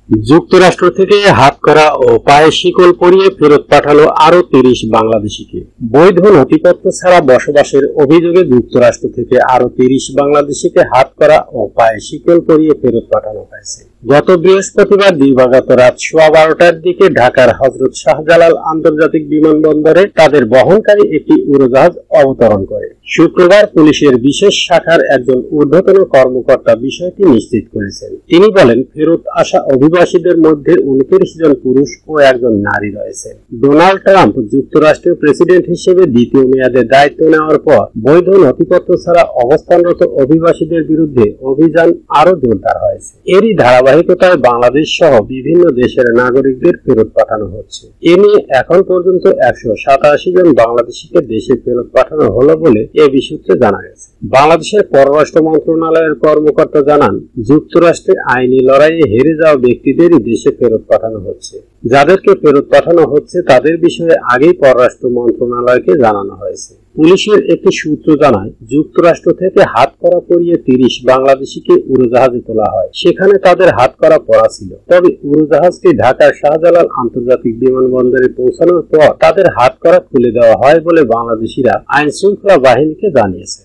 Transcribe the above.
যুক্তরাষ্ট্র থেকে হাতকড়া ও পায়ে শিকল পরিয়ে ফেরত পাঠালো আরো ৩০ বাংলাদেশিকে। বৈধ নথিপত্র ছাড়া বসবাসের অভিযোগে যুক্তরাষ্ট্র থেকে আরো ৩০ বাংলাদেশিকে হাতকড়া ও পায়ে শিকল পরিয়ে ফেরত পাঠানো হয়েছে। গত বৃহস্পতিবার দিবাগত রাত 12:15টার দিকে ঢাকার হযরত শাহজালাল আন্তর্জাতিক বিমানবন্দরে তাদের বহনকারী একটি উড়োজাহাজ অবতরণ করে। শুক্রবার পুলিশের বিশেষ শাখার একজন ঊর্ধ্বতন কর্মকর্তা বিষয়টি নিশ্চিত করেছেন। তিনি বলেন, ফেরত আসা অভিবাসীদের মধ্যে 29 জন পুরুষ ও একজন নারী রয়েছে। ডোনাল্ড ট্রাম্প যুক্তরাষ্ট্রের প্রেসিডেন্ট হিসেবে দ্বিতীয় মেয়াদে দায়িত্ব নেওয়ার পর বৈধ নথিপত্র ছাড়া অবস্থানরত অভিবাসীদের বিরুদ্ধে অভিযান আরো জোরদার হয়েছে। এরই ধারাবাহিকতায় বাংলাদেশ সহ বিভিন্ন দেশের নাগরিকদের ফেরত পাঠানো হচ্ছে। এ নিয়ে এখন পর্যন্ত 187 জন বাংলাদেশিকে দেশে ফেরত পাঠানো হলো বলে এবি সূত্রে জানা গেছে। বাংলাদেশের পররাষ্ট্র মন্ত্রণালয়ের কর্মকর্তা জানান, যুক্তরাষ্ট্রে আইনি লড়াইয়ে হেরে যাওয়া ব্যক্তিদেরই দেশে ফেরত পাঠানো হচ্ছে। যাদেরকে ফেরত পাঠানো হচ্ছে তাদের বিষয়ে আগেই পররাষ্ট্র মন্ত্রণালয়কে জানানো হয়েছে। পুলিশের একটি সূত্র জানায়, যুক্তরাষ্ট্র থেকে হাতকড়া পরিয়ে 30 বাংলাদেশিকে উড়োজাহাজে তোলা হয়। সেখানে তাদের হাতকড়া পরা ছিল। তবে উড়োজাহাজটি ঢাকার শাহজালাল আন্তর্জাতিক বিমানবন্দরে পৌঁছানোর পর তাদের হাতকড়া খুলে দেওয়া হয় বলে বাংলাদেশিরা আইনশৃঙ্খলা বাহিনীকে জানিয়েছে।